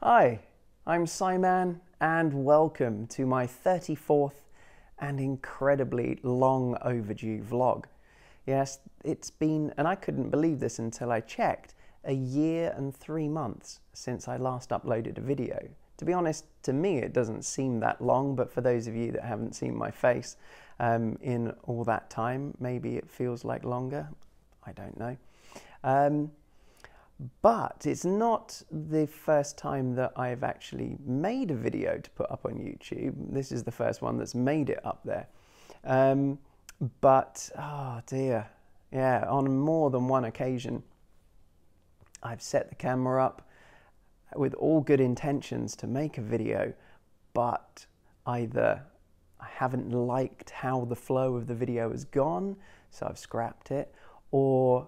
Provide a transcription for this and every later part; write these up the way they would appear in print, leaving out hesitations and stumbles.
Hi, I'm Psiman and welcome to my 34th and incredibly long overdue vlog. Yes, it's been, and I couldn't believe this until I checked, a year and 3 months since I last uploaded a video. To be honest, to me it doesn't seem that long, but for those of you that haven't seen my face in all that time, maybe it feels like longer. I don't know. But it's not the first time that I've actually made a video to put up on YouTube. This is the first one that's made it up there. But, oh dear, yeah, on more than one occasion, I've set the camera up with all good intentions to make a video, but either I haven't liked how the flow of the video has gone, so I've scrapped it, or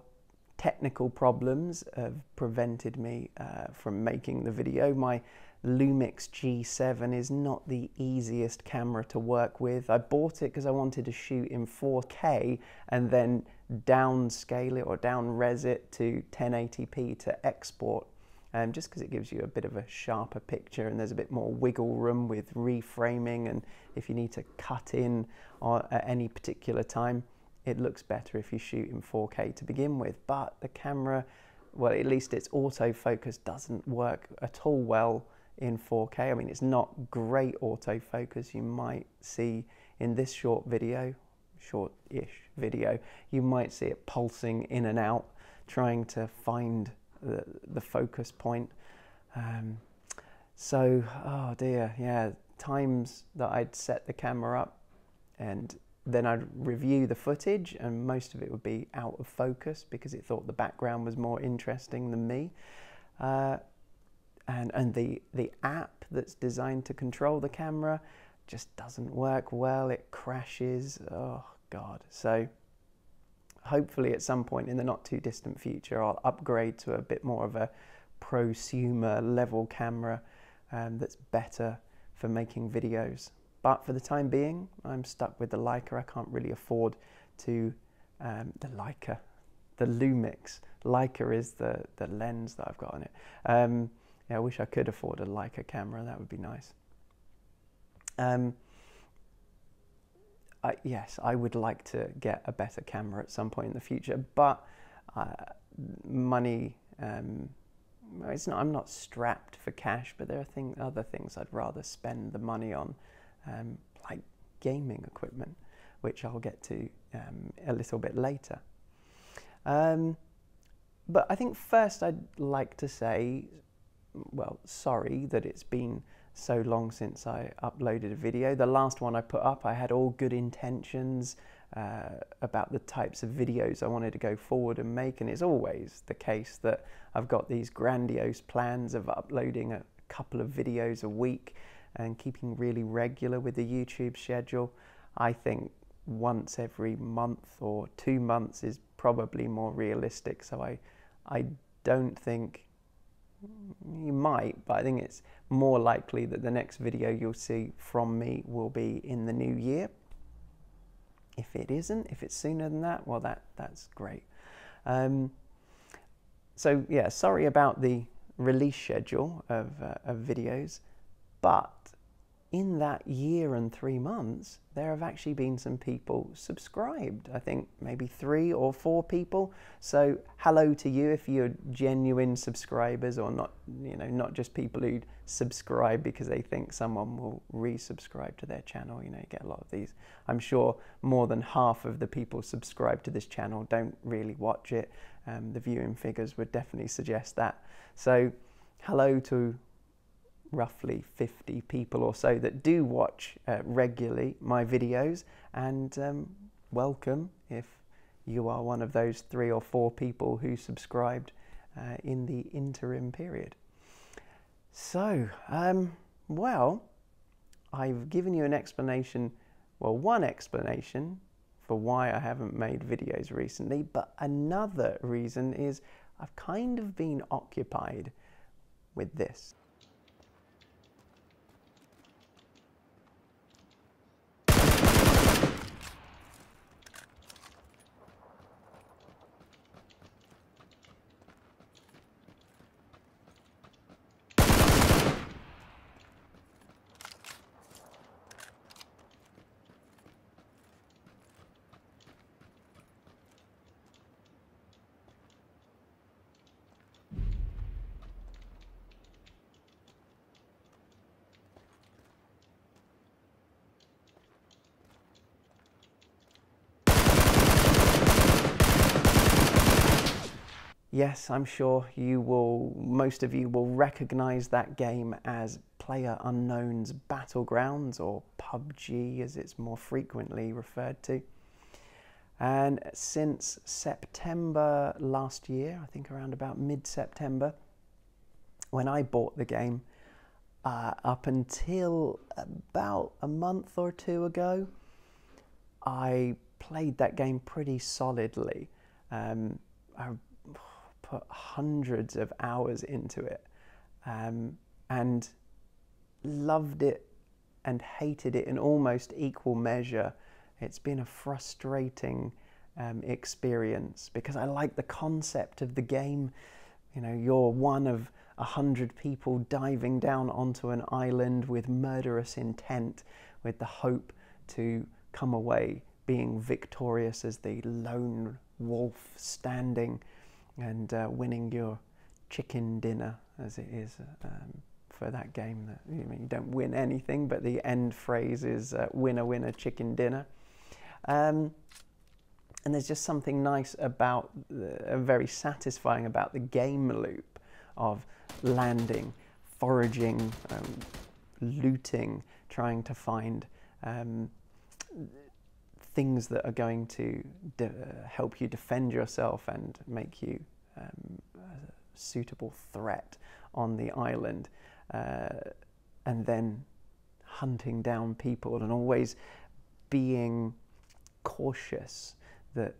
technical problems have prevented me from making the video. My Lumix G7 is not the easiest camera to work with. I bought it because I wanted to shoot in 4K and then downscale it or down-res it to 1080p to export, just because it gives you a bit of a sharper picture and there's a bit more wiggle room with reframing, and if you need to cut in at any particular time, it looks better if you shoot in 4K to begin with. But the camera, well, at least its autofocus doesn't work at all well in 4K. I mean, it's not great autofocus. You might see in this short-ish video, you might see it pulsing in and out, trying to find the focus point. So, oh dear, yeah, times that I'd set the camera up and then I'd review the footage and most of it would be out of focus because it thought the background was more interesting than me. And the app that's designed to control the camera just doesn't work well. It crashes. Oh God. So hopefully at some point in the not too distant future, I'll upgrade to a bit more of a prosumer level camera that's better for making videos. But for the time being, I'm stuck with the Leica. I can't really afford to, the Lumix. Leica is the lens that I've got on it. Yeah, I wish I could afford a Leica camera. That would be nice. Yes, I would like to get a better camera at some point in the future, but money, it's not, I'm not strapped for cash, but there are other things I'd rather spend the money on. Like gaming equipment, which I'll get to a little bit later. But I think first I'd like to say, well, sorry that it's been so long since I uploaded a video. The last one I put up, I had all good intentions about the types of videos I wanted to go forward and make, and it's always the case that I've got these grandiose plans of uploading a couple of videos a week and keeping really regular with the YouTube schedule. I think once every month or 2 months is probably more realistic, so I don't think, you might, but I think it's more likely that the next video you'll see from me will be in the new year. If it isn't, if it's sooner than that, well that's great. So yeah, sorry about the release schedule of videos, but in that year and 3 months, there have actually been some people subscribed. I think maybe 3 or 4 people. So hello to you if you're genuine subscribers, or not, you know, not just people who subscribe because they think someone will resubscribe to their channel. You know, you get a lot of these. I'm sure more than half of the people subscribed to this channel don't really watch it. The viewing figures would definitely suggest that. So hello to roughly 50 people or so that do watch regularly my videos, and welcome if you are one of those 3 or 4 people who subscribed in the interim period. So, well, I've given you an explanation, well, one explanation for why I haven't made videos recently, but another reason is I've kind of been occupied with this. yes, I'm sure most of you will recognize that game as PlayerUnknown's Battlegrounds, or PUBG as it's more frequently referred to. And since September last year, I think around about mid-September, when I bought the game, up until about a month or two ago, I played that game pretty solidly. I put hundreds of hours into it, and loved it and hated it in almost equal measure. It's been a frustrating experience because I like the concept of the game. You know, you're one of 100 people diving down onto an island with murderous intent, with the hope to come away being victorious as the lone wolf standing and winning your chicken dinner, as it is for that game. That, you don't win anything, but the end phrase is winner, winner, chicken dinner. And there's just something nice about, very satisfying about the game loop of landing, foraging, looting, trying to find things that are going to help you defend yourself and make you a suitable threat on the island, and then hunting down people and always being cautious that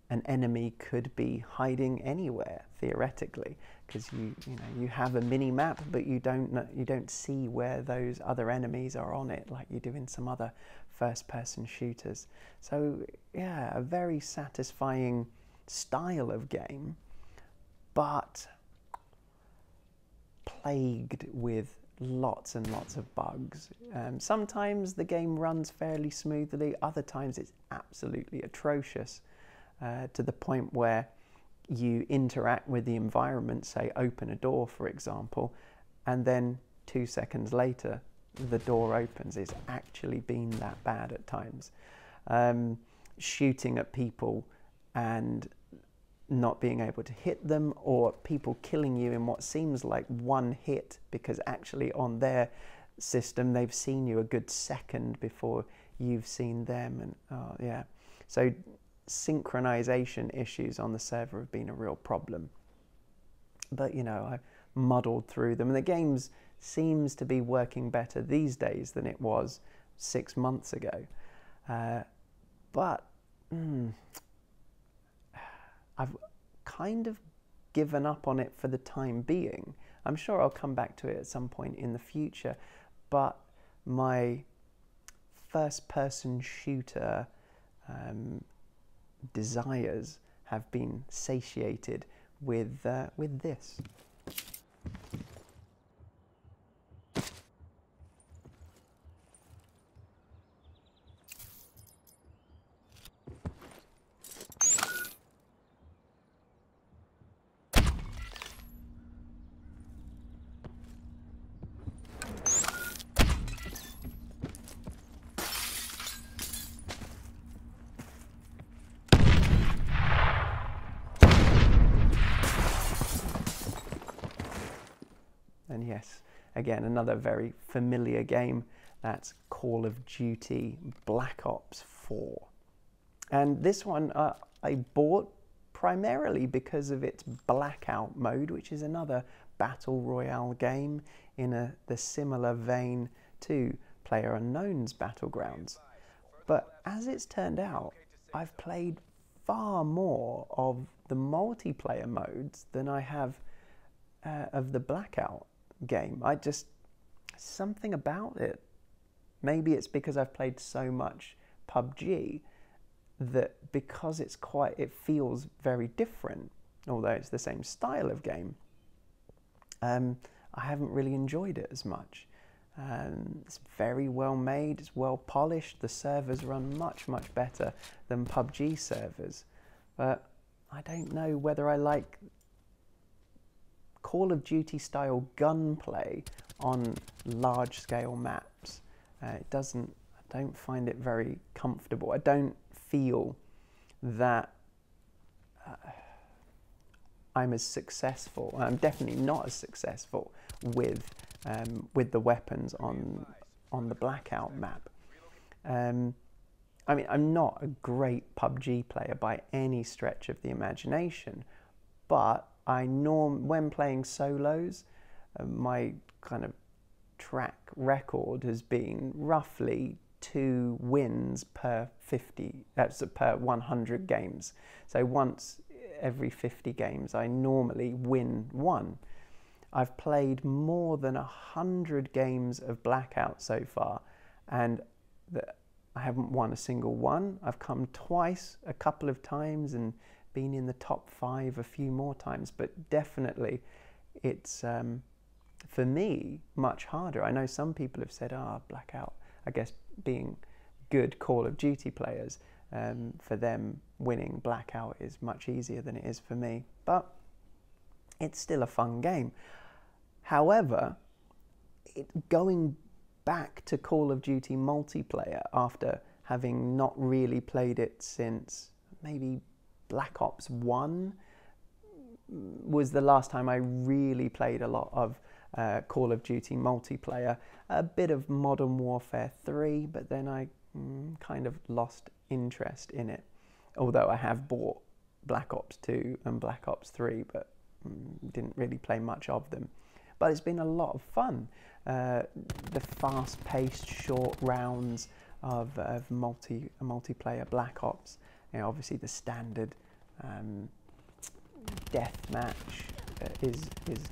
an enemy could be hiding anywhere theoretically, because you have a mini map, but you don't see where those other enemies are on it like you do in some other first-person shooters. So yeah, a very satisfying style of game, but plagued with lots and lots of bugs. Sometimes the game runs fairly smoothly, other times it's absolutely atrocious, to the point where you interact with the environment, say open a door for example, and then 2 seconds later the door opens. It's actually been that bad at times. Shooting at people and not being able to hit them, or people killing you in what seems like one hit, because actually on their system they've seen you a good second before you've seen them. And oh yeah, so synchronization issues on the server have been a real problem, but I muddled through them, and the game seems to be working better these days than it was 6 months ago. But I've kind of given up on it for the time being. I'm sure I'll come back to it at some point in the future, but my first-person shooter desires have been satiated with this. And yes, again, another very familiar game, that's Call of Duty Black Ops 4. And this one I bought primarily because of its Blackout mode, which is another battle royale game in the similar vein to PlayerUnknown's Battlegrounds. But as it's turned out, I've played far more of the multiplayer modes than I have of the Blackout game. Something about it. Maybe it's because I've played so much PUBG that because it feels very different, although it's the same style of game, I haven't really enjoyed it as much. It's very well made, it's well polished, the servers run much, much better than PUBG servers, but I don't know whether I like Call of Duty style gunplay on large scale maps. I don't find it very comfortable. I don't feel that I'm as successful. I'm definitely not as successful with the weapons on the Blackout map. I mean, I'm not a great PUBG player by any stretch of the imagination, but when playing solos, my kind of track record has been roughly 2 wins per 100 games. So once every 50 games, I normally win 1. I've played more than 100 games of Blackout so far, and I haven't won a single one. I've come twice, a couple of times, and been in the top 5 a few more times, but definitely it's, for me, much harder. I know some people have said, Blackout, I guess being good Call of Duty players, for them winning Blackout is much easier than it is for me, but it's still a fun game. However, going back to Call of Duty multiplayer after having not really played it since maybe Black Ops 1 was the last time I really played a lot of Call of Duty multiplayer. A bit of Modern Warfare 3, but then I kind of lost interest in it. Although I have bought Black Ops 2 and Black Ops 3, but didn't really play much of them. But it's been a lot of fun. The fast-paced, short rounds of multiplayer Black Ops. You know, obviously the standard deathmatch is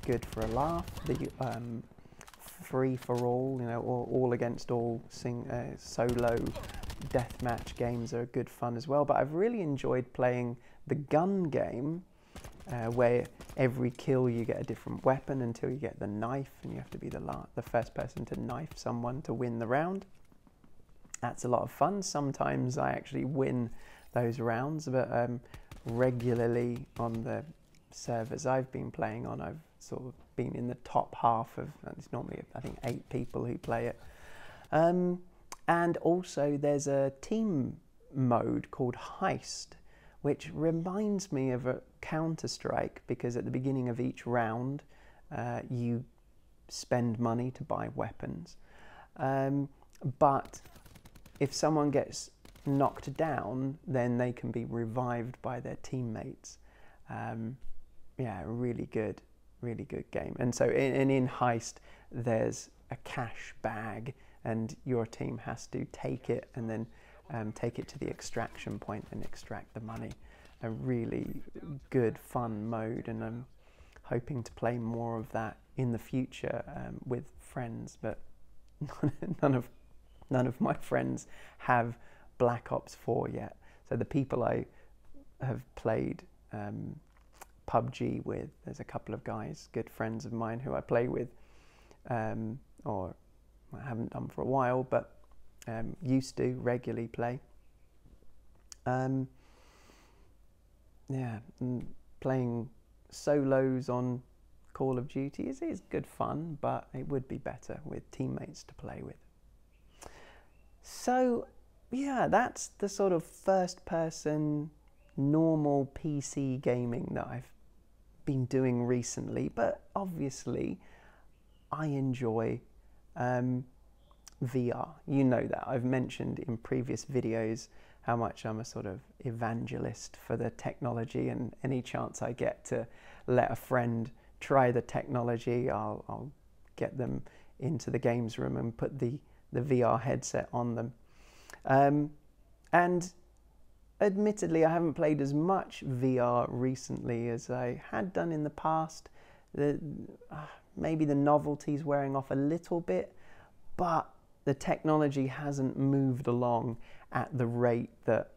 good for a laugh. The free for all, you know, all against all solo deathmatch games are good fun as well. But I've really enjoyed playing the gun game, where every kill you get a different weapon until you get the knife, and you have to be the first person to knife someone to win the round. That's a lot of fun. Sometimes I actually win those rounds, but regularly on the servers I've been playing on, I've sort of been in the top half of, it's normally I think 8 people who play it. And also there's a team mode called Heist, which reminds me of a Counter-Strike, because at the beginning of each round you spend money to buy weapons, but if someone gets knocked down, then they can be revived by their teammates. Yeah, really good game. And so in Heist, there's a cash bag, and your team has to take it and then take it to the extraction point and extract the money. A really good, fun mode, and I'm hoping to play more of that in the future with friends. But none of my friends have Black Ops 4 yet. So the people I have played PUBG with, there's a couple of guys, good friends of mine, who I play with, or I haven't done for a while, but used to regularly play. Yeah, playing solos on Call of Duty is good fun, but it would be better with teammates to play with. So yeah, that's the sort of first-person normal PC gaming that I've been doing recently. But obviously I enjoy VR. You know that. I've mentioned in previous videos how much I'm a sort of evangelist for the technology, and any chance I get to let a friend try the technology, I'll get them into the games room and put the VR headset on them. And admittedly, I haven't played as much VR recently as I had done in the past. Maybe the novelty's wearing off a little bit, but the technology hasn't moved along at the rate that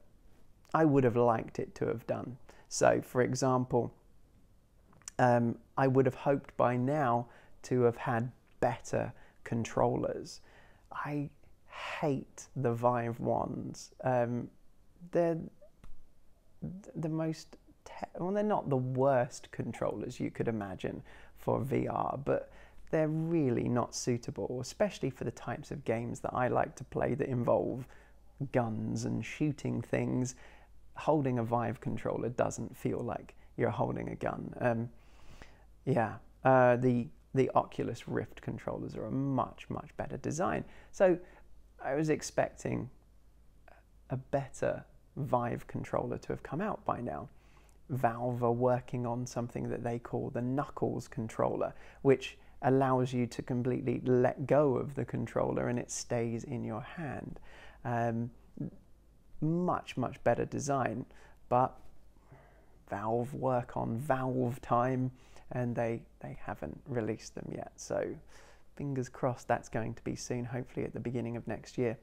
I would have liked it to have done. So, for example, I would have hoped by now to have had better controllers. I hate the Vive ones. They're the most, well, they're not the worst controllers you could imagine for VR, but they're really not suitable, especially for the types of games that I like to play that involve guns and shooting things. Holding a Vive controller doesn't feel like you're holding a gun. The Oculus Rift controllers are a much better design. So I was expecting a better Vive controller to have come out by now. Valve are working on something that they call the Knuckles controller, which allows you to completely let go of the controller and it stays in your hand. Much better design, but Valve work on Valve time and they haven't released them yet. So fingers crossed that's going to be soon, hopefully at the beginning of next year.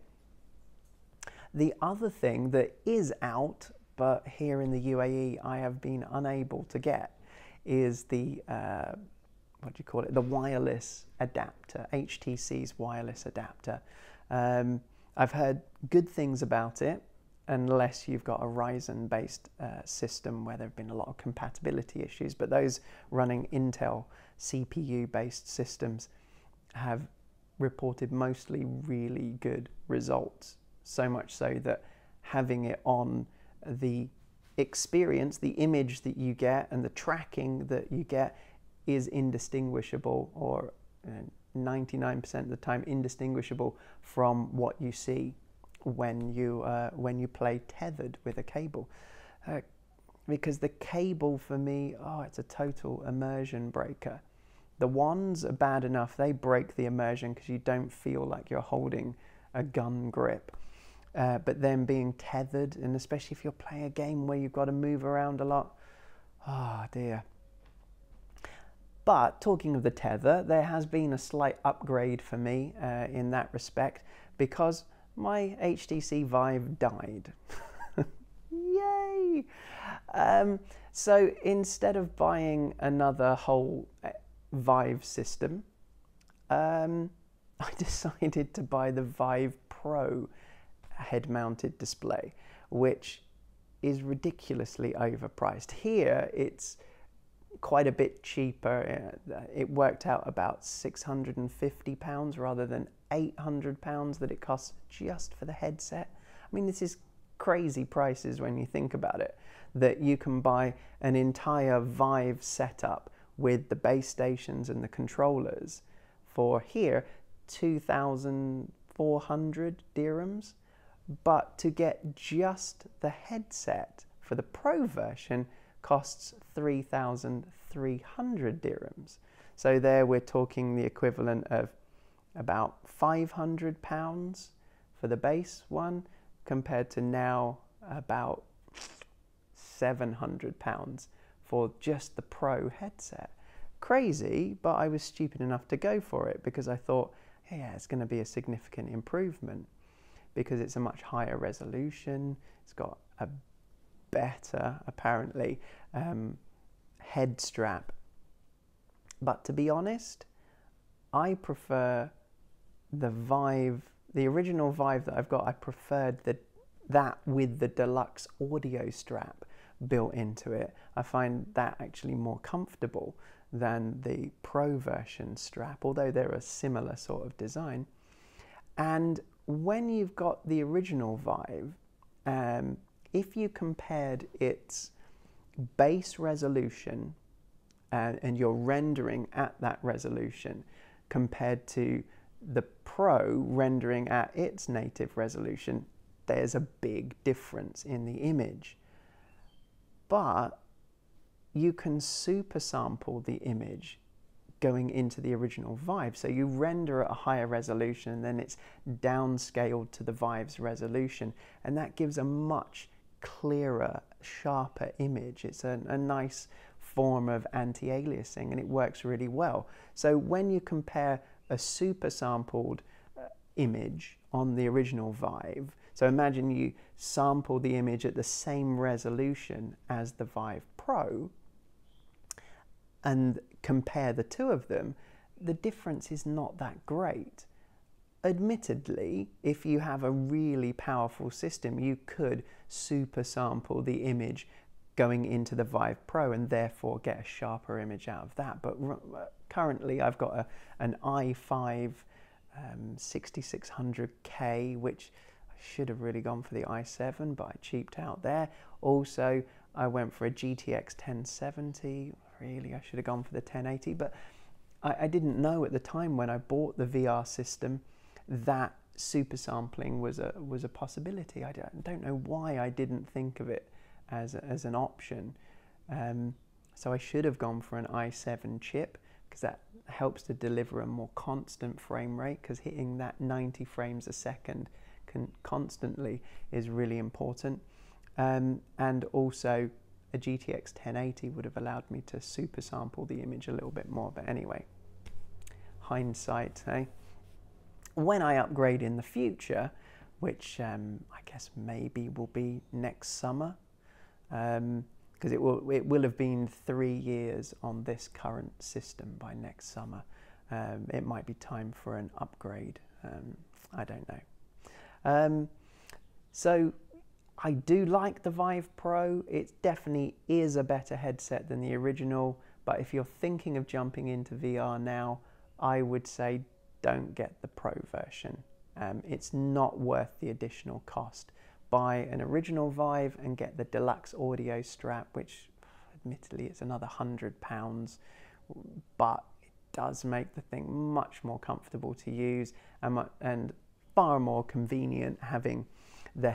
The other thing that is out, but here in the UAE I have been unable to get, is the what do you call it? The wireless adapter, HTC's wireless adapter. I've heard good things about it, unless you've got a Ryzen-based system where there have been a lot of compatibility issues. But those running Intel CPU-based systems have reported mostly really good results. So much so that having it on the experience, the image that you get and the tracking that you get is indistinguishable, or 99% of the time indistinguishable from what you see when you play tethered with a cable. Because the cable for me, it's a total immersion breaker. The wands are bad enough, they break the immersion because you don't feel like you're holding a gun grip. But then being tethered, and especially if you're playing a game where you've got to move around a lot, oh dear. But talking of the tether, there has been a slight upgrade for me in that respect, because my HTC Vive died. Yay! So instead of buying another whole Vive system, I decided to buy the Vive Pro head-mounted display, which is ridiculously overpriced. Here it's quite a bit cheaper. It worked out about £650 rather than £800 that it costs just for the headset. I mean, this is crazy prices when you think about it, that you can buy an entire Vive setup with the base stations and the controllers for here 2,400 dirhams, but to get just the headset for the Pro version costs 3,300 dirhams. So there we're talking the equivalent of about £500 for the base one, compared to now about £700 for just the Pro headset. Crazy, but I was stupid enough to go for it because I thought, yeah, it's going to be a significant improvement because it's a much higher resolution. It's got a better, apparently, head strap. But to be honest, I prefer the Vive, the original Vive that I've got. I preferred that with the deluxe audio strap built into it. I find that actually more comfortable than the Pro version strap, although they're a similar sort of design. And when you've got the original Vive, if you compared its base resolution and you're rendering at that resolution compared to the Pro rendering at its native resolution, there's a big difference in the image. But you can super sample the image going into the original Vive. So you render at a higher resolution and then it's downscaled to the Vive's resolution, and that gives a much clearer, sharper image. It's a nice form of anti-aliasing and it works really well. So when you compare a super sampled image on the original Vive, so imagine you sample the image at the same resolution as the Vive Pro and compare the two of them, the difference is not that great. Admittedly, if you have a really powerful system, you could super sample the image going into the Vive Pro and therefore get a sharper image out of that. But currently I've got an i5 6600K, which I should have really gone for the i7, but I cheaped out there. Also, I went for a GTX 1070. Really, I should have gone for the 1080, but I didn't know at the time when I bought the VR system that super sampling was a possibility. I don't know why I didn't think of it as an option. So I should have gone for an i7 chip, because that helps to deliver a more constant frame rate, because hitting that 90 frames a second constantly is really important. And also a GTX 1080 would have allowed me to super sample the image a little bit more. But anyway, hindsight, eh? When I upgrade in the future, which I guess maybe will be next summer, because it will have been 3 years on this current system by next summer. It might be time for an upgrade. I don't know. So I do like the Vive Pro. It definitely is a better headset than the original, but if you're thinking of jumping into VR now, I would say don't get the Pro version. It's not worth the additional cost. Buy an original Vive and get the deluxe audio strap, which admittedly it's another £100, but it does make the thing much more comfortable to use and far more convenient, having the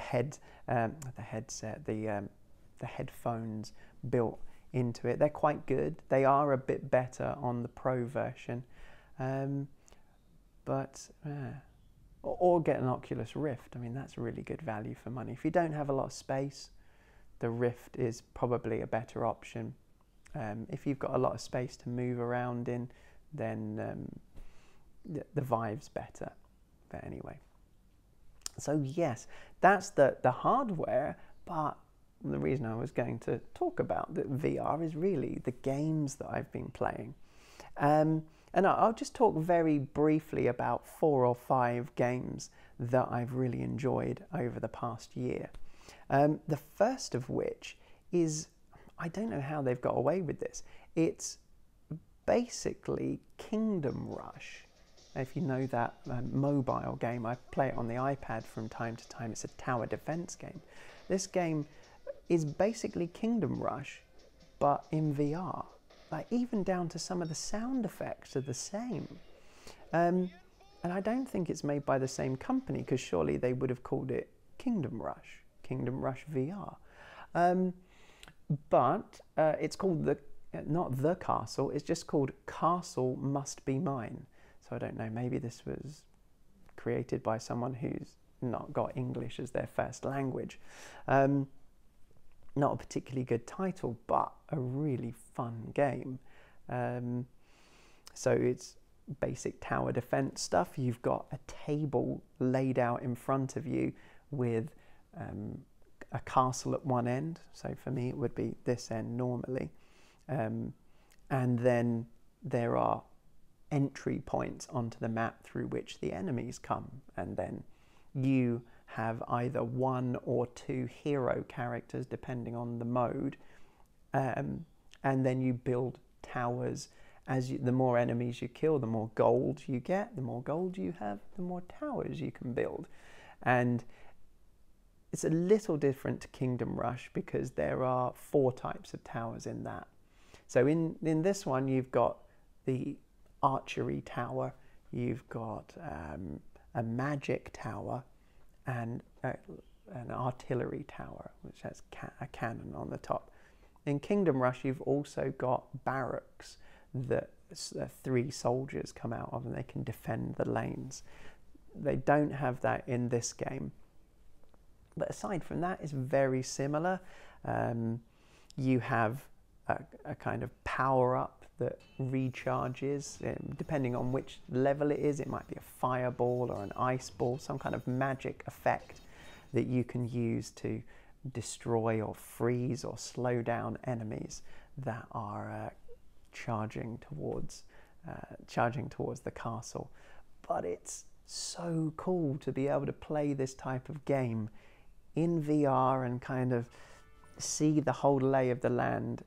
headphones built into it. They're quite good. They are a bit better on the Pro version, or get an Oculus Rift. I mean, that's really good value for money. If you don't have a lot of space, the Rift is probably a better option. If you've got a lot of space to move around in, then the Vive's better. But anyway, so yes, that's the hardware, but the reason I was going to talk about the VR is really the games that I've been playing. And I'll just talk very briefly about 4 or 5 games that I've really enjoyed over the past year. The first of which is, I don't know how they've got away with this. It's basically Kingdom Rush. If you know that mobile game, I play it on the iPad from time to time. It's a tower defense game. This game is basically Kingdom Rush, but in VR. Like, even down to some of the sound effects are the same. And I don't think it's made by the same company, because surely they would have called it Kingdom Rush VR. But it's called not The Castle, it's just called Castle Must Be Mine. So I don't know, maybe this was created by someone who's not got English as their first language. Not a particularly good title, but a really fun game. So it's basic tower defense stuff. You've got a table laid out in front of you with a castle at one end. So for me, it would be this end normally. And then there are entry points onto the map through which the enemies come. And then you have either 1 or 2 hero characters, depending on the mode. And then you build towers. The more enemies you kill, the more gold you get. The more gold you have, the more towers you can build. And it's a little different to Kingdom Rush, because there are 4 types of towers in that. So in this one, you've got the archery tower, you've got a magic tower, and an artillery tower, which has a cannon on the top. In Kingdom Rush, you've also got barracks that 3 soldiers come out of, and they can defend the lanes. They don't have that in this game. But aside from that, it's very similar. You have a kind of power-up that recharges, depending on which level it is. It might be a fireball or an ice ball, some kind of magic effect that you can use to destroy or freeze or slow down enemies that are charging towards the castle. But it's so cool to be able to play this type of game in VR and kind of see the whole lay of the land,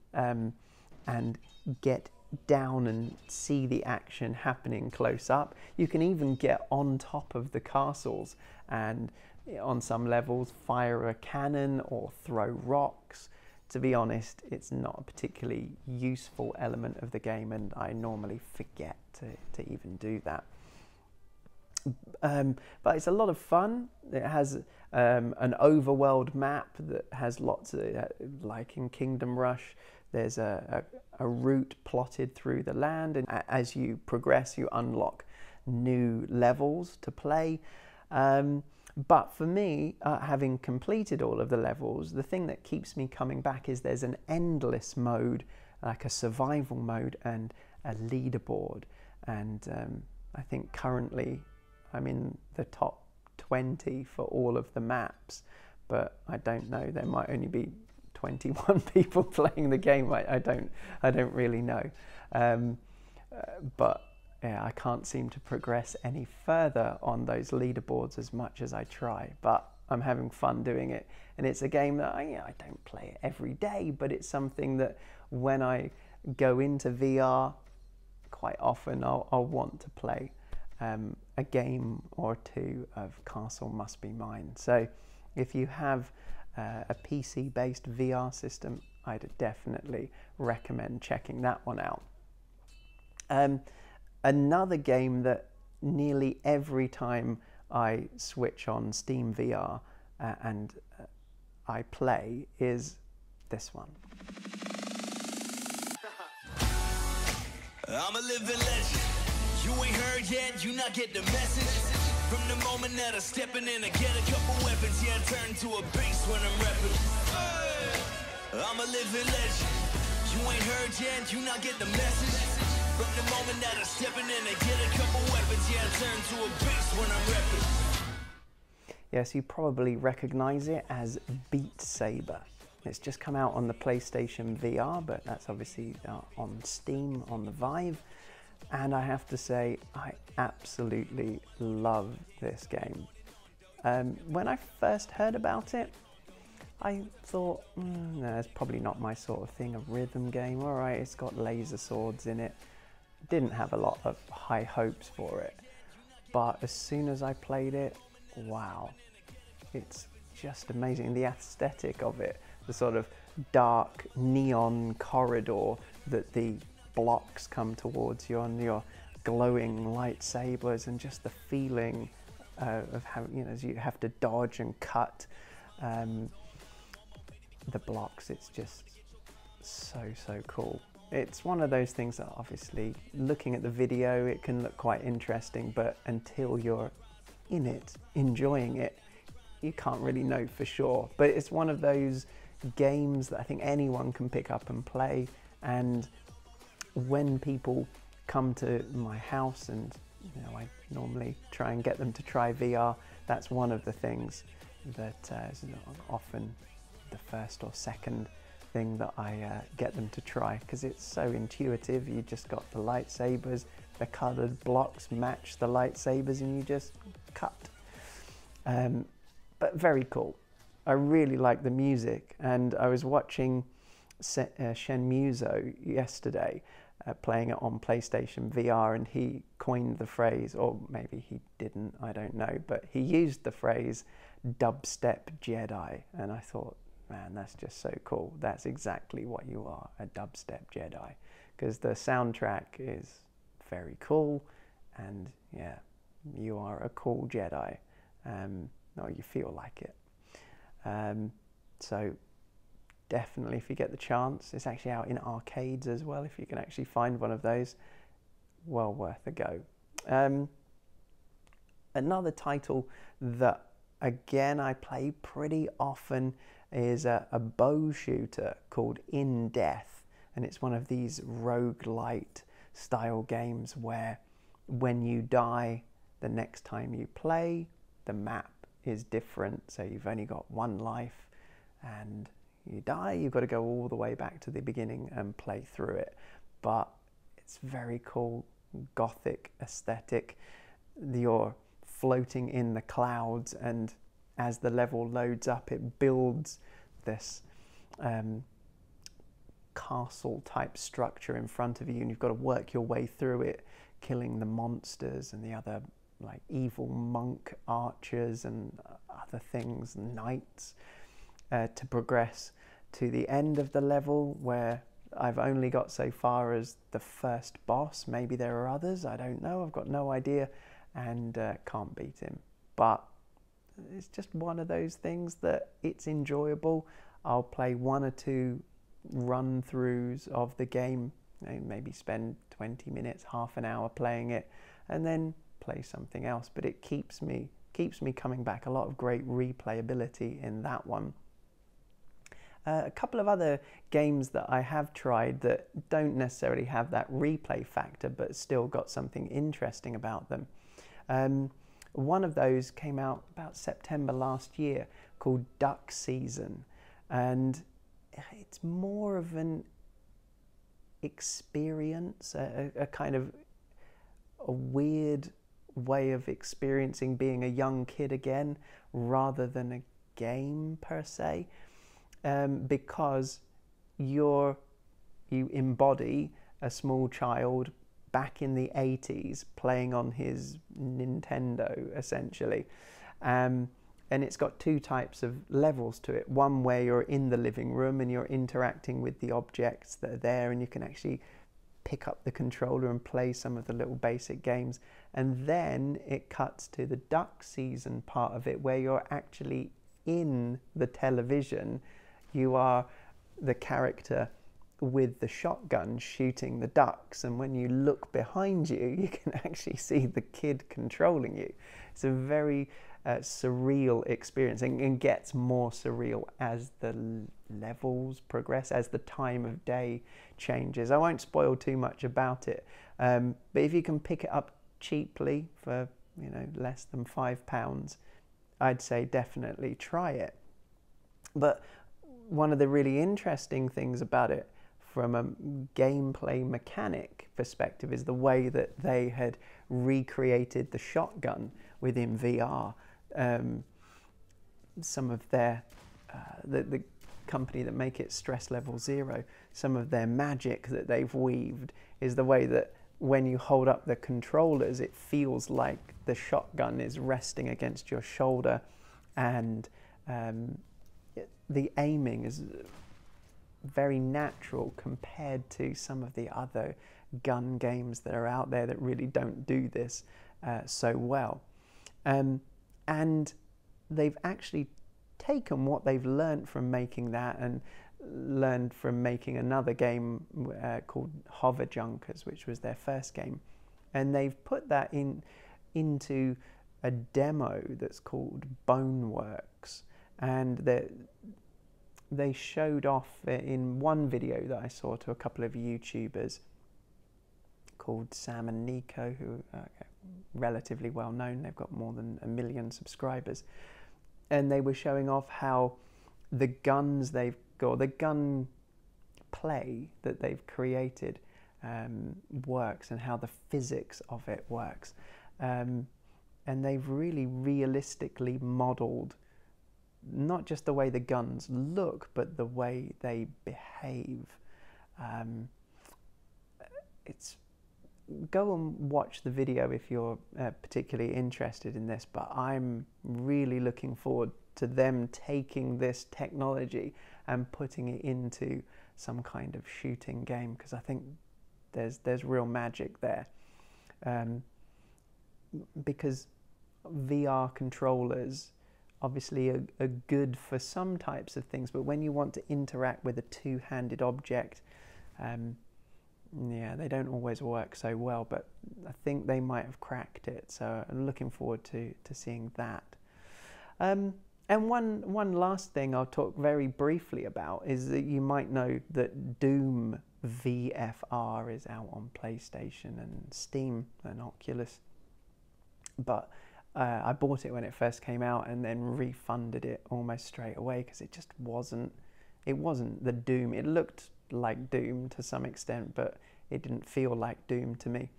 and get down and see the action happening close up. You can even get on top of the castles and on some levels fire a cannon or throw rocks to be honest, it's not a particularly useful element of the game, and I normally forget to even do that. But it's a lot of fun. It has an overworld map that has lots of, like in Kingdom Rush, there's a route plotted through the land, and as you progress, you unlock new levels to play. But for me, having completed all of the levels, the thing that keeps me coming back is there's an endless mode, like a survival mode and a leaderboard. And I think currently I'm in the top 20 for all of the maps, but I don't know, there might only be 21 people playing the game. I don't really know. But yeah, I can't seem to progress any further on those leaderboards as much as I try, but I'm having fun doing it. And it's a game that I don't play every day, but it's something that when I go into VR, quite often I'll want to play a game or two of Castle Must Be Mine. So if you have a PC-based VR system, I'd definitely recommend checking that one out. Another game that nearly every time I switch on Steam VR and I play is this one. I'm a living legend. You ain't heard yet, you not get the message. From the moment that I'm stepping in, I get a couple weapons. Yeah, I turn to a beast when I'm repping. I'm a living legend. You ain't heard yet, you not get the message. From the moment that I'm stepping in, I get a couple weapons. Yeah, I turn to a beast when I'm repping. Yes, you probably recognize it as Beat Saber. It's just come out on the PlayStation VR, but that's obviously on Steam, on the Vive. And I have to say, I absolutely love this game. When I first heard about it, I thought, no, it's probably not my sort of thing, a rhythm game. All right, it's got laser swords in it. Didn't have a lot of high hopes for it. But as soon as I played it, wow, it's just amazing. The aesthetic of it, the sort of dark neon corridor that the blocks come towards you on your glowing lightsabers, and just the feeling of how, as you have to dodge and cut the blocks. It's just so cool. It's one of those things that obviously, looking at the video, it can look quite interesting, but until you're in it, enjoying it, you can't really know for sure. But it's one of those games that I think anyone can pick up and play. And when people come to my house, and I normally try and get them to try VR, that's one of the things that is often the first or second thing that I get them to try, because it's so intuitive. You just got the lightsabers, the coloured blocks match the lightsabers, and you just cut. But very cool. I really like the music, and I was watching Shenmue yesterday, playing it on PlayStation VR, and he coined the phrase, or maybe he didn't, I don't know, but he used the phrase dubstep Jedi, and I thought, man, that's just so cool. That's exactly what you are, a dubstep Jedi, because the soundtrack is very cool, and yeah, you are a cool Jedi, or you feel like it. So definitely, if you get the chance, it's actually out in arcades as well, if you can actually find one of those, well worth a go. Another title that, again, I play pretty often is a bow shooter called In Death, and it's one of these roguelite style games where when you die, the next time you play, the map is different, so you've only got one life, and you die, you've got to go all the way back to the beginning and play through it. But it's very cool, gothic aesthetic. You're floating in the clouds, and as the level loads up, it builds this castle type structure in front of you, and you've got to work your way through it, killing the monsters and the other like evil monk archers and other things, knights, to progress to the end of the level where I've only got so far as the first boss. Maybe there are others, I don't know, I've got no idea, and can't beat him. But it's just one of those things that it's enjoyable. I'll play 1 or 2 run-throughs of the game, maybe spend 20 minutes, half an hour playing it, and then play something else. But it keeps me coming back. A lot of great replayability in that one. A couple of other games that I have tried that don't necessarily have that replay factor, but still got something interesting about them. One of those came out about September last year, called Duck Season, and it's more of an experience, a kind of a weird way of experiencing being a young kid again, rather than a game per se, because you embody a small child back in the 80s playing on his Nintendo, essentially. And it's got 2 types of levels to it. One where you're in the living room and you're interacting with the objects that are there, and you can actually pick up the controller and play some of the little basic games. And then it cuts to the Duck Season part of it, where you're actually in the television. You are the character with the shotgun shooting the ducks, and when you look behind you, you can actually see the kid controlling you. It's a very surreal experience, and gets more surreal as the levels progress, as the time of day changes. I won't spoil too much about it, but if you can pick it up cheaply for less than £5, I'd say definitely try it. But one of the really interesting things about it from a gameplay mechanic perspective is the way that they had recreated the shotgun within VR. Some of their, the company that make it, Stress Level Zero, some of their magic that they've weaved is the way that when you hold up the controllers, it feels like the shotgun is resting against your shoulder, and the aiming is very natural compared to some of the other gun games that are out there that really don't do this so well. And they've actually taken what they've learned from making that and learned from making another game called Hover Junkers, which was their first game, and they've put that into a demo that's called Boneworks, and they showed off in one video that I saw to a couple of YouTubers called Sam and Nico, who are relatively well known. They've got more than 1 million subscribers, and they were showing off how the guns they've got, the gun play that they've created works, and how the physics of it works, and they've really realistically modeled not just the way the guns look, but the way they behave. Go and watch the video if you're particularly interested in this, but I'm really looking forward to them taking this technology and putting it into some kind of shooting game, because I think there's real magic there. Because VR controllers obviously are good for some types of things, but when you want to interact with a two-handed object, yeah, they don't always work so well, but I think they might have cracked it, so I'm looking forward to seeing that. And one last thing I'll talk very briefly about is that you might know that Doom VFR is out on PlayStation and Steam and Oculus, but I bought it when it first came out and then refunded it almost straight away because it just wasn't the Doom. It looked like Doom to some extent, but it didn't feel like Doom to me.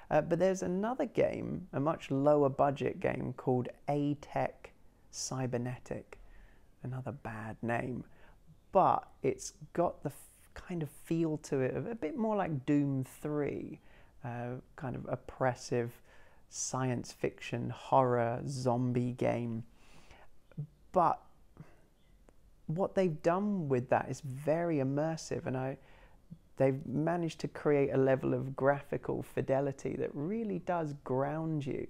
But there's another game, a much lower budget game called A-Tech Cybernetic, another bad name, but it's got the kind of feel to it of a bit more like Doom 3, kind of oppressive science fiction horror zombie game. But what they've done with that is very immersive, and they've managed to create a level of graphical fidelity that really does ground you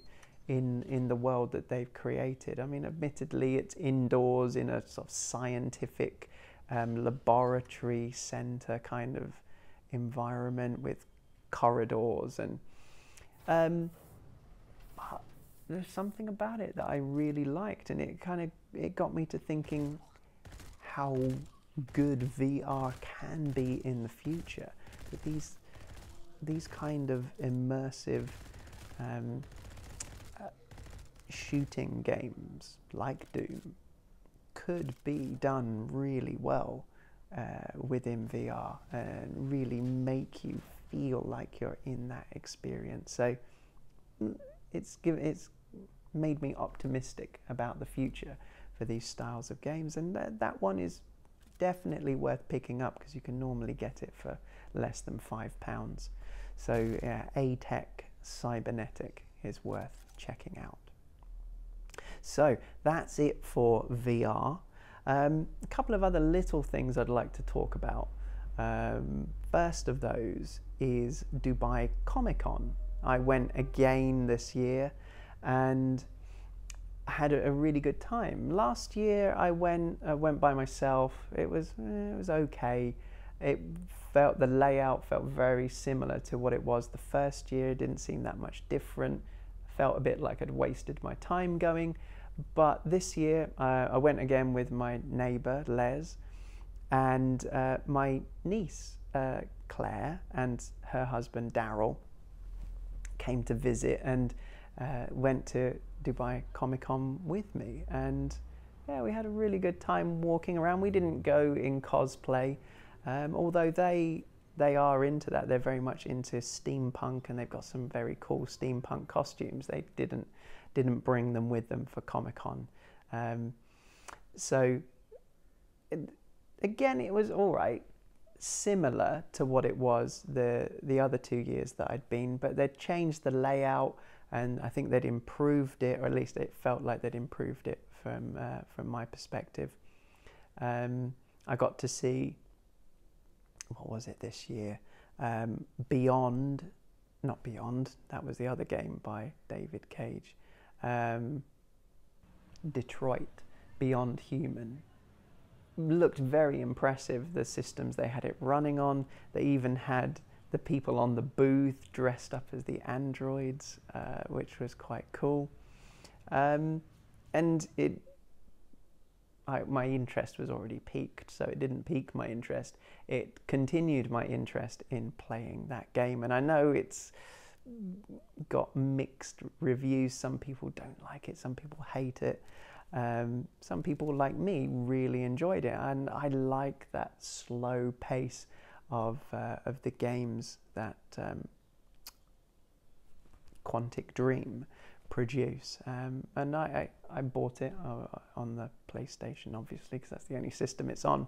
in the world that they've created. I mean, admittedly, it's indoors in a sort of scientific laboratory center kind of environment with corridors, and but there's something about it that I really liked, and it got me to thinking how good VR can be in the future. But these kind of immersive shooting games like Doom could be done really well within VR and really make you feel like you're in that experience. So it's made me optimistic about the future for these styles of games, and that one is definitely worth picking up because you can normally get it for less than £5. So yeah, A-Tech Cybernetic is worth checking out. So that's it for VR. A couple of other little things I'd like to talk about. First of those is Dubai ComicCon. I went again this year and had a really good time. Last year I went by myself. It was okay. The layout felt very similar to what it was the first year. It didn't seem that much different. Felt a bit like I'd wasted my time going. But this year I went again with my neighbour Les and my niece Claire and her husband Daryl came to visit and went to Dubai Comic-Con with me, and yeah, we had a really good time walking around. We didn't go in cosplay, although they are into that. They're very much into steampunk, and they've got some very cool steampunk costumes. They didn't bring them with them for Comic-Con. So again, it was all right, similar to what it was the other 2 years that I'd been, but they'd changed the layout, and I think they'd improved it, or at least it felt like they'd improved it from my perspective. I got to see, what was it this year? Not Beyond, that was the other game by David Cage. Detroit, Beyond Human. Looked very impressive, the systems they had it running on. They even had the people on the booth dressed up as the androids, which was quite cool. And my interest was already piqued, so it didn't pique my interest. It continued my interest in playing that game, and I know it's got mixed reviews. Some people don't like it, some people hate it. Some people like me really enjoyed it, and I like that slow pace of the games that Quantic Dream produce, and I bought it on the PlayStation, obviously, because that's the only system it's on,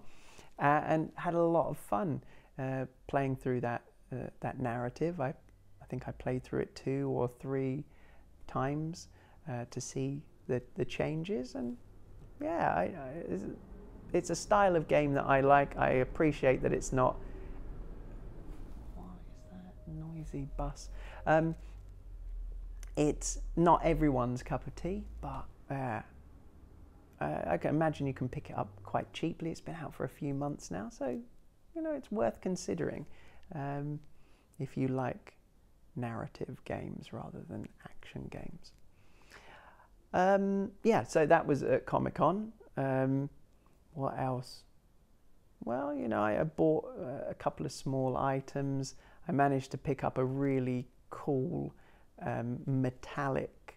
and had a lot of fun playing through that narrative. I think I played through it 2 or 3 times to see the changes, and yeah, it's a style of game that I like. I appreciate that it's not. What is that noisy bus? It's not everyone's cup of tea, but I can imagine you can pick it up quite cheaply. It's been out for a few months now, so it's worth considering if you like narrative games rather than action games. Yeah, so that was at Comic-Con. What else? Well, I bought a couple of small items. I managed to pick up a really cool metallic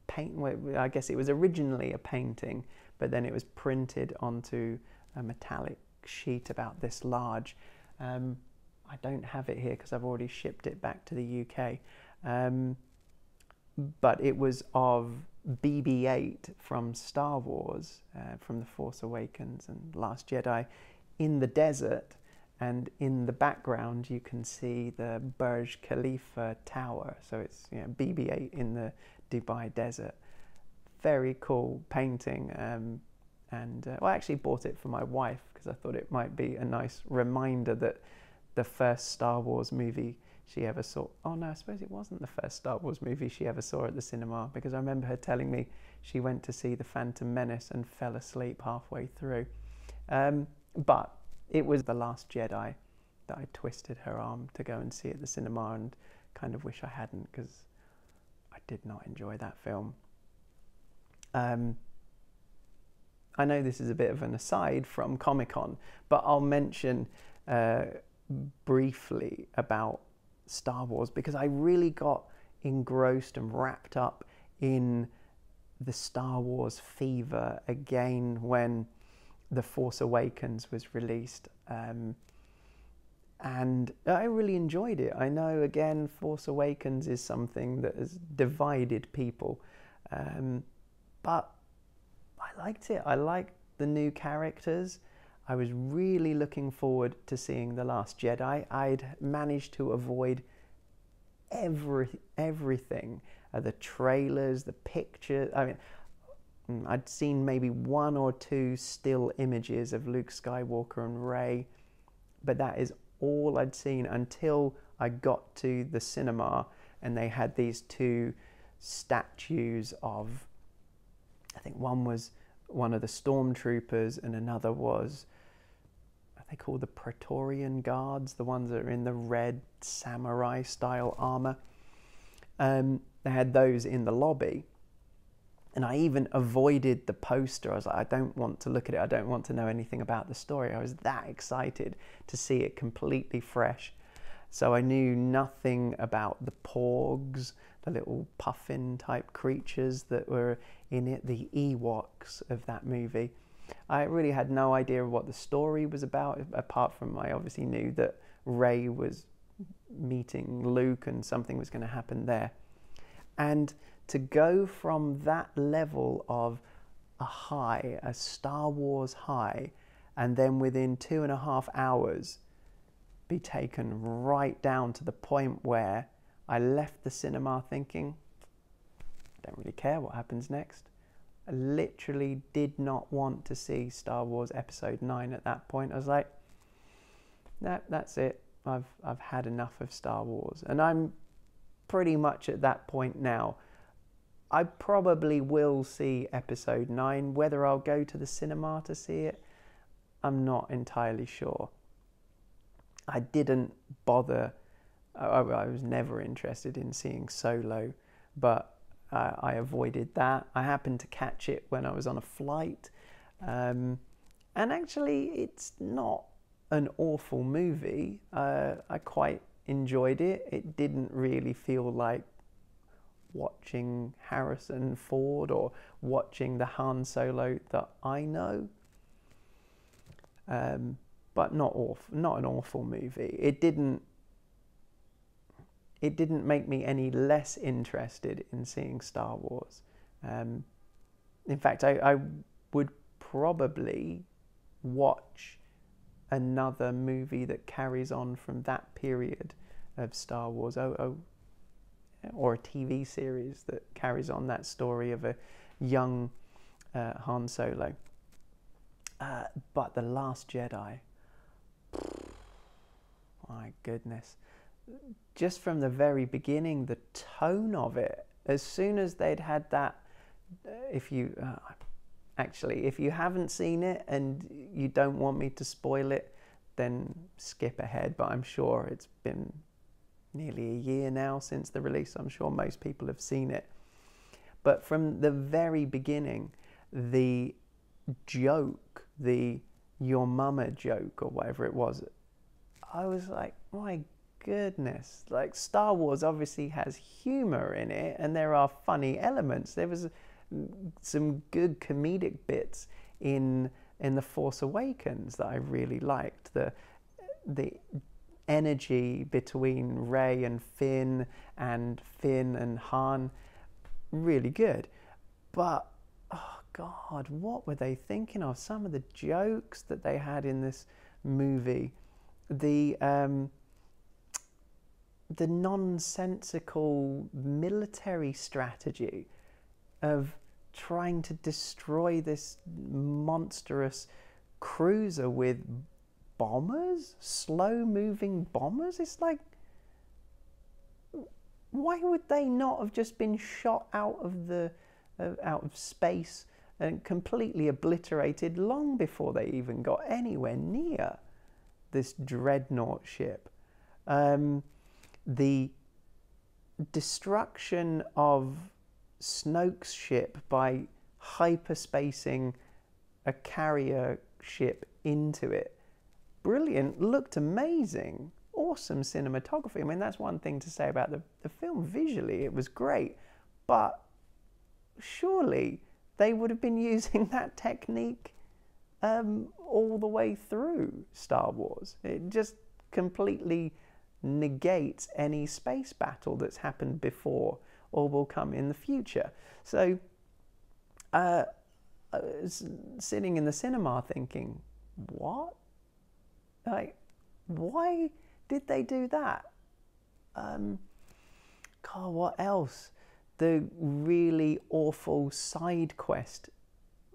paint. I guess it was originally a painting, but then it was printed onto a metallic sheet about this large. I don't have it here because I've already shipped it back to the UK. But it was of BB-8 from Star Wars, from The Force Awakens and Last Jedi, in the desert, and in the background you can see the Burj Khalifa tower. So it's BB-8 in the Dubai desert. Very cool painting, And well, I actually bought it for my wife because I thought it might be a nice reminder that the first Star Wars movie she ever saw, oh no, I suppose it wasn't the first Star Wars movie she ever saw at the cinema, because I remember her telling me she went to see The Phantom Menace and fell asleep halfway through. But it was The Last Jedi that I twisted her arm to go and see at the cinema, and kind of wish I hadn't, because I did not enjoy that film. I know this is a bit of an aside from ComicCon, but I'll mention briefly about Star Wars, because I really got engrossed and wrapped up in the Star Wars fever again when The Force Awakens was released. And I really enjoyed it. I know, again, Force Awakens is something that has divided people, but I liked it. I liked the new characters. I was really looking forward to seeing The Last Jedi. I'd managed to avoid everything, the trailers, the pictures. I mean, I'd seen maybe 1 or 2 still images of Luke Skywalker and Rey, but that is all I'd seen until I got to the cinema and they had these 2 statues of, I think one was one of the stormtroopers and another was, they call the Praetorian Guards, the ones that are in the red samurai style armor. They had those in the lobby, and I even avoided the poster. I was like, I don't want to look at it. I don't want to know anything about the story. I was that excited to see it completely fresh. So I knew nothing about the Porgs, the little puffin type creatures that were in it, the Ewoks of that movie. I really had no idea what the story was about, apart from I obviously knew that Rey was meeting Luke and something was going to happen there. And to go from that level of a high, a Star Wars high, and then within 2.5 hours be taken right down to the point where I left the cinema thinking, I don't really care what happens next. I literally did not want to see Star Wars Episode 9 at that point. I was like, no, that's it. I've had enough of Star Wars. And I'm pretty much at that point now. I probably will see Episode 9. Whether I'll go to the cinema to see it, I'm not entirely sure. I didn't bother. I was never interested in seeing Solo, but I avoided that. I happened to catch it when I was on a flight. And actually, it's not an awful movie. I quite enjoyed it. It didn't really feel like watching Harrison Ford or watching the Han Solo that I know. But not an awful movie. It didn't make me any less interested in seeing Star Wars. In fact, I would probably watch another movie that carries on from that period of Star Wars, or a TV series that carries on that story of a young Han Solo. But The Last Jedi, my goodness. Just from the very beginning, the tone of it, as soon as they'd had that, if you haven't seen it and you don't want me to spoil it, then skip ahead, but I'm sure it's been nearly a year now since the release. I'm sure most people have seen it. But from the very beginning, the joke, the your mama joke or whatever it was, I was like, my goodness. Like, Star Wars obviously has humor in it and there are funny elements. There was some good comedic bits in The Force Awakens that I really liked. The energy between Rey and Finn and Han, really good. But oh God, what were they thinking of? Some of the jokes that they had in this movie, the nonsensical military strategy of trying to destroy this monstrous cruiser with bombers, slow-moving bombers. It's like, why would they not have just been shot out of space and completely obliterated long before they even got anywhere near this dreadnought ship? The destruction of Snoke's ship by hyperspacing a carrier ship into it, brilliant, looked amazing, awesome cinematography. I mean, that's one thing to say about the film. Visually, it was great, but surely they would have been using that technique all the way through Star Wars. It just completely negates any space battle that's happened before or will come in the future. So I was sitting in the cinema thinking, what? Like, why did they do that? God, what else? The really awful side quest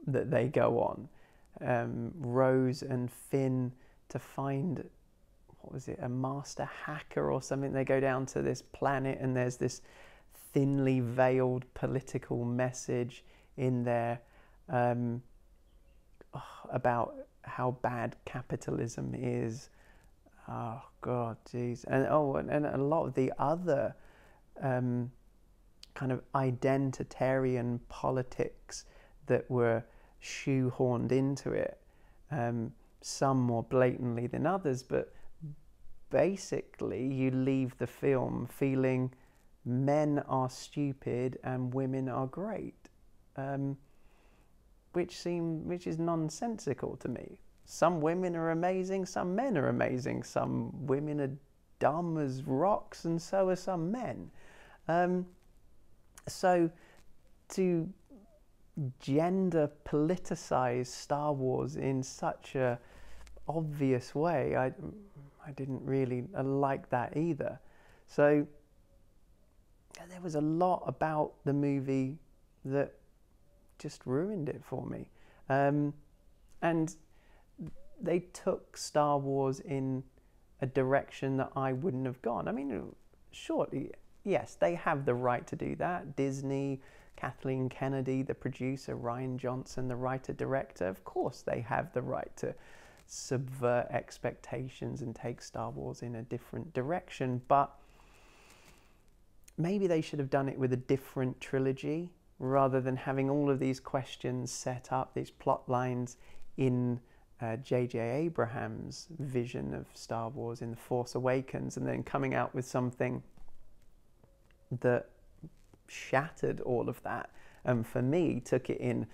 that they go on, Rose and Finn, to find, what was it, a master hacker or something. They go down to this planet and there's this thinly veiled political message in there about how bad capitalism is. Oh God, geez. And a lot of the other kind of identitarian politics that were shoehorned into it, some more blatantly than others, but basically you leave the film feeling men are stupid and women are great, which is nonsensical to me. Some women are amazing, some men are amazing, some women are dumb as rocks, and so are some men. So to gender politicize Star Wars in such a obvious way, I didn't really like that either. So there was a lot about the movie that just ruined it for me. And they took Star Wars in a direction that I wouldn't have gone. I mean, surely, yes, they have the right to do that. Disney, Kathleen Kennedy, the producer, Rian Johnson, the writer-director, of course they have the right to subvert expectations and take Star Wars in a different direction, but maybe they should have done it with a different trilogy rather than having all of these questions set up, these plot lines in J.J. Abrams' vision of Star Wars in The Force Awakens, and then coming out with something that shattered all of that, and for me took it in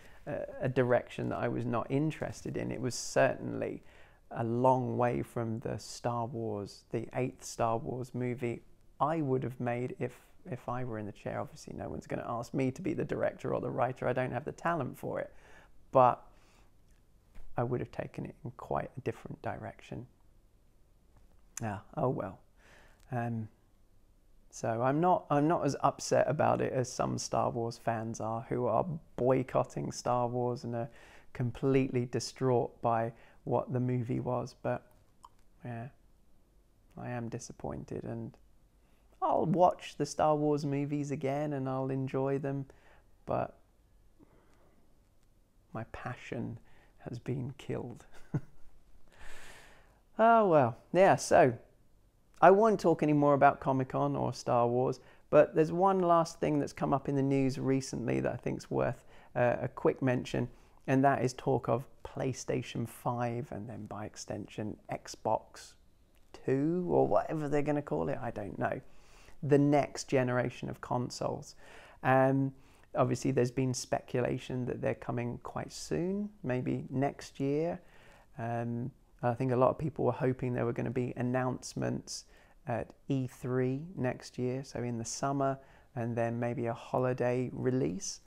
a direction that I was not interested in. It was certainly a long way from the Star Wars, the 8th Star Wars movie I would have made if I were in the chair. Obviously no one's going to ask me to be the director or the writer. I don't have the talent for it, but I would have taken it in quite a different direction. Yeah, oh well. So I'm not as upset about it as some Star Wars fans are, who are boycotting Star Wars and are completely distraught by what the movie was. But yeah, I am disappointed, and I'll watch the Star Wars movies again and I'll enjoy them, but my passion has been killed. Oh well, yeah, so I won't talk any more about Comic-Con or Star Wars, but there's one last thing that's come up in the news recently that I think is worth a quick mention, and that is talk of PlayStation 5 and then by extension Xbox 2 or whatever they're going to call it, I don't know. The next generation of consoles. Obviously there's been speculation that they're coming quite soon, maybe next year. I think a lot of people were hoping there were going to be announcements at E3 next year, so in the summer, and then maybe a holiday release.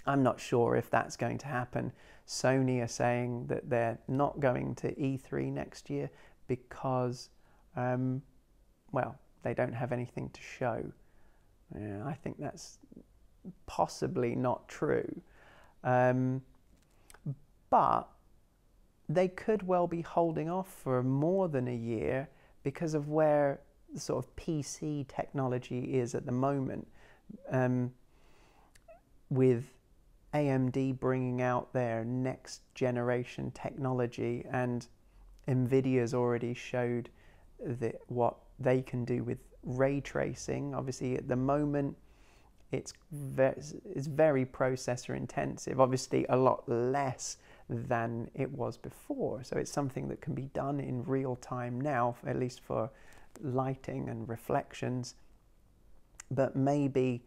I'm not sure if that's going to happen. Sony are saying that they're not going to E3 next year because, well, they don't have anything to show. Yeah, I think that's possibly not true. But they could well be holding off for more than a year because of where the sort of PC technology is at the moment, with AMD bringing out their next generation technology, and Nvidia's already showed that what they can do with ray tracing. Obviously at the moment it's very processor intensive, obviously a lot less than it was before, so it's something that can be done in real time now, at least for lighting and reflections. But maybe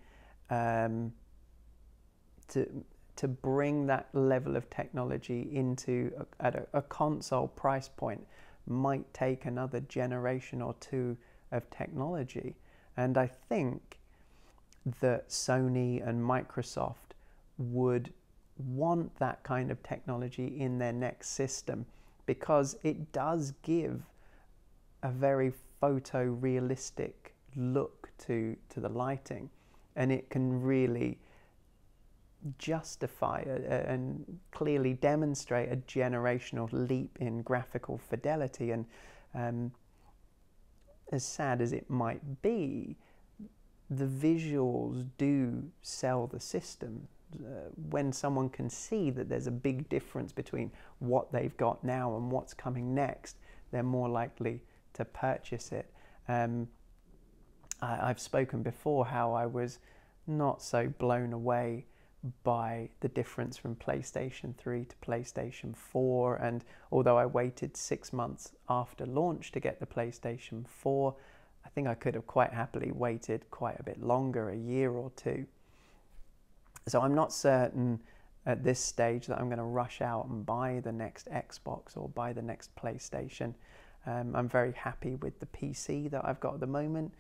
to bring that level of technology into at a console price point might take another generation or two of technology. And I think that Sony and Microsoft would want that kind of technology in their next system, because it does give a very photorealistic look to the lighting, and it can really justify and clearly demonstrate a generational leap in graphical fidelity. And as sad as it might be, the visuals do sell the system. When someone can see that there's a big difference between what they've got now and what's coming next, they're more likely to purchase it. I've spoken before how I was not so blown away by the difference from PlayStation 3 to PlayStation 4, and although I waited 6 months after launch to get the PlayStation 4, I think I could have quite happily waited quite a bit longer, a year or two. So I'm not certain at this stage that I'm going to rush out and buy the next Xbox or buy the next PlayStation. I'm very happy with the PC that I've got at the moment.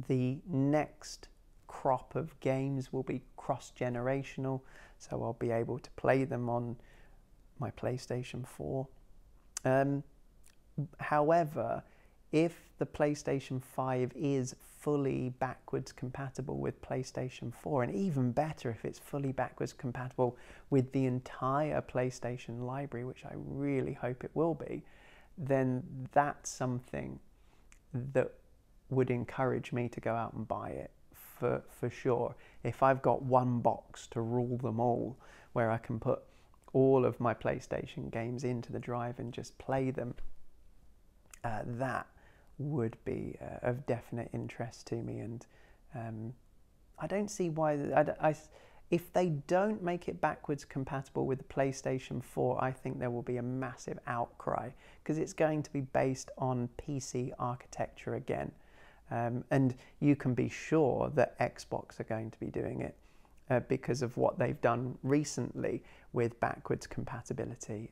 The next crop of games will be cross-generational, so I'll be able to play them on my PlayStation 4. However, if the PlayStation 5 is fully backwards compatible with PlayStation 4, and even better if it's fully backwards compatible with the entire PlayStation library, which I really hope it will be, then that's something that would encourage me to go out and buy it for sure. If I've got one box to rule them all, where I can put all of my PlayStation games into the drive and just play them, that would be of definite interest to me. And I don't see why if they don't make it backwards compatible with the PlayStation 4, I think there will be a massive outcry, because it's going to be based on PC architecture again. And you can be sure that Xbox are going to be doing it because of what they've done recently with backwards compatibility.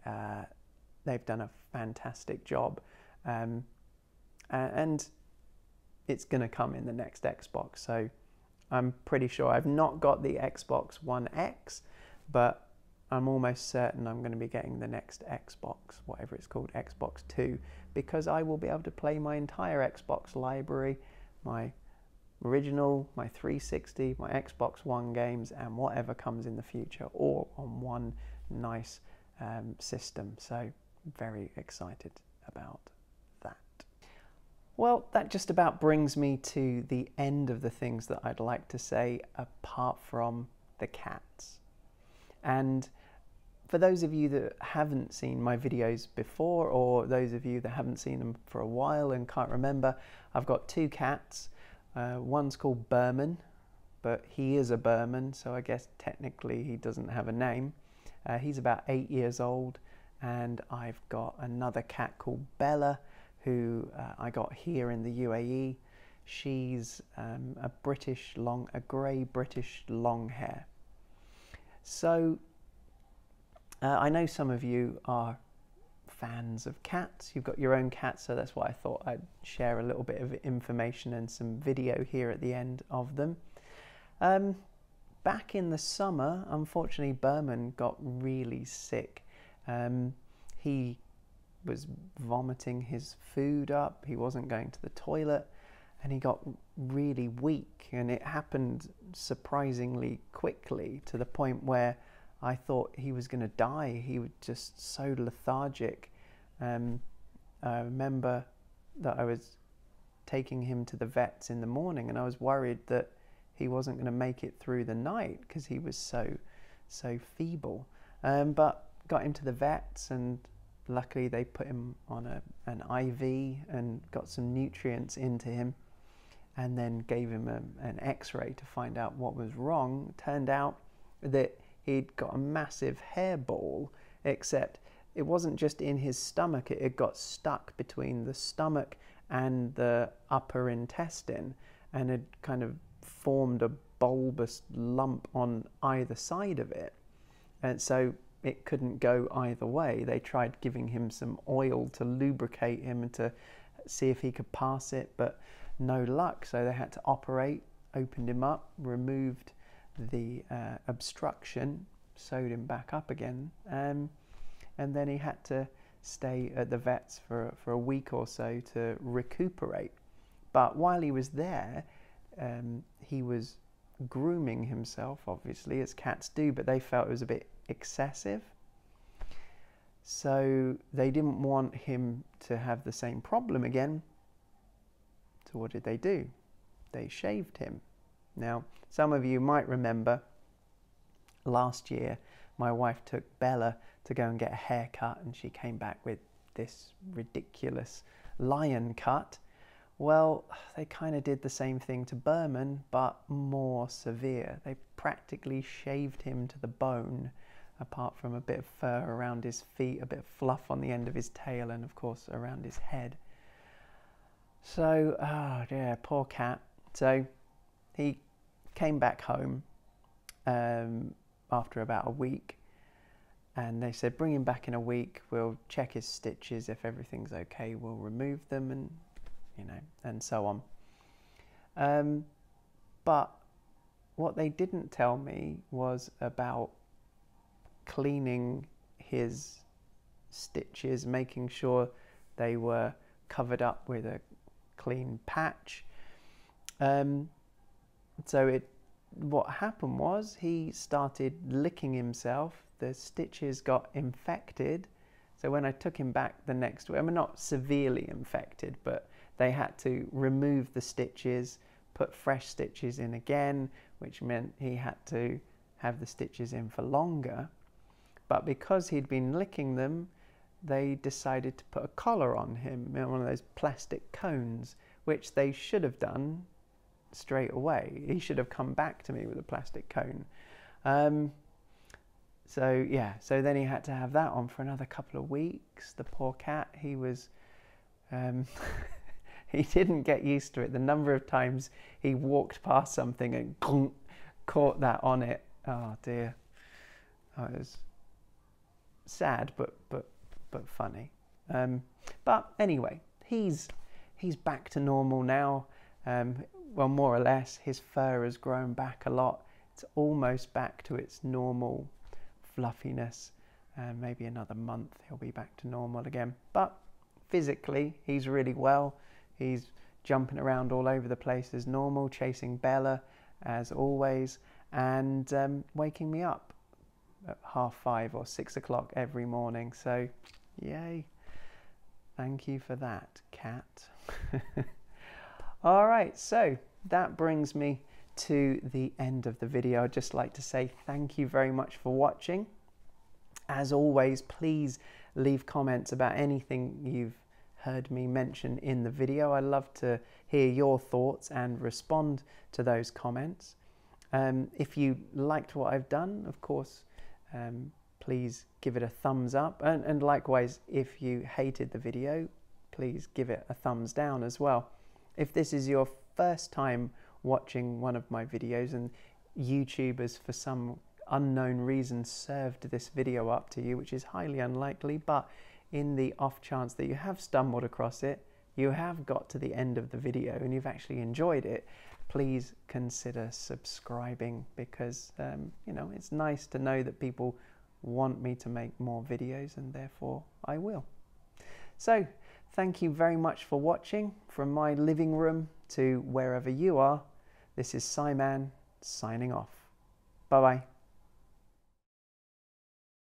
They've done a fantastic job. And it's going to come in the next Xbox. So I'm pretty sure. I've not got the Xbox One X, but I'm almost certain I'm going to be getting the next Xbox, whatever it's called, Xbox 2, because I will be able to play my entire Xbox library, my original, my 360, my Xbox One games, and whatever comes in the future, all on one nice system. So very excited about that. Well, that just about brings me to the end of the things that I'd like to say, apart from the cats. And for those of you that haven't seen my videos before, or those of you that haven't seen them for a while and can't remember, I've got two cats. One's called Berman, but he is a Berman, so I guess technically he doesn't have a name. He's about 8 years old. And I've got another cat called Bella, who I got here in the UAE. She's a grey British long hair. So I know some of you are fans of cats. You've got your own cats, so that's why I thought I'd share a little bit of information and some video here at the end of them. Back in the summer, unfortunately, Berman got really sick. He was vomiting his food up, he wasn't going to the toilet, and he got really weak, and it happened surprisingly quickly, to the point where I thought he was going to die. He was just so lethargic. I remember that I was taking him to the vets in the morning, and I was worried that he wasn't going to make it through the night because he was so feeble. But got him to the vets, and luckily they put him on an IV and got some nutrients into him, and then gave him an x-ray to find out what was wrong. Turned out that he'd got a massive hairball, except it wasn't just in his stomach, it had got stuck between the stomach and the upper intestine, and had kind of formed a bulbous lump on either side of it. And so it couldn't go either way. They tried giving him some oil to lubricate him and to see if he could pass it, but no luck. So they had to operate, opened him up, removed the obstruction, sewed him back up again, and then he had to stay at the vets for a week or so to recuperate. But while he was there, he was grooming himself, obviously, as cats do, but they felt it was a bit excessive. So they didn't want him to have the same problem again. So what did they do? They shaved him. Now, some of you might remember last year my wife took Bella to go and get a haircut, and she came back with this ridiculous lion cut. Well, they kind of did the same thing to Berman, but more severe. They practically shaved him to the bone, apart from a bit of fur around his feet, a bit of fluff on the end of his tail, and of course around his head. So, oh dear, poor cat. So he came back home after about a week, and they said, bring him back in a week, we'll check his stitches. If everything's okay, we'll remove them, and and so on. But what they didn't tell me was about cleaning his stitches, making sure they were covered up with a clean patch. So what happened was he started licking himself. The stitches got infected. So when I took him back the next week, I mean, not severely infected, but they had to remove the stitches, put fresh stitches in again, which meant he had to have the stitches in for longer. But because he'd been licking them, they decided to put a collar on him, one of those plastic cones, which they should have done straight away. He should have come back to me with a plastic cone. So yeah, so then he had to have that on for another couple of weeks. The poor cat, he was, he didn't get used to it. The number of times he walked past something and caught that on it. Oh dear. Oh, it was sad, but funny. But anyway, he's back to normal now. Well, more or less, his fur has grown back a lot. It's almost back to its normal fluffiness. Maybe another month he'll be back to normal again. But physically, he's really well. He's jumping around all over the place as normal, chasing Bella as always, and waking me up at 5:30 or 6 o'clock every morning. So yay, thank you for that, cat. All right, so that brings me to the end of the video. I'd just like to say thank you very much for watching. As always, please leave comments about anything you've heard me mention in the video. I love to hear your thoughts and respond to those comments. If you liked what I've done, of course, please give it a thumbs up, and likewise, if you hated the video, please give it a thumbs down as well. If this is your first time watching one of my videos and YouTube has for some unknown reason served this video up to you, which is highly unlikely, but in the off chance that you have stumbled across it, you have got to the end of the video and you've actually enjoyed it, please consider subscribing, because it's nice to know that people want me to make more videos, and therefore I will. So Thank you very much for watching. From my living room to wherever you are, this is Psiman signing off. Bye-bye.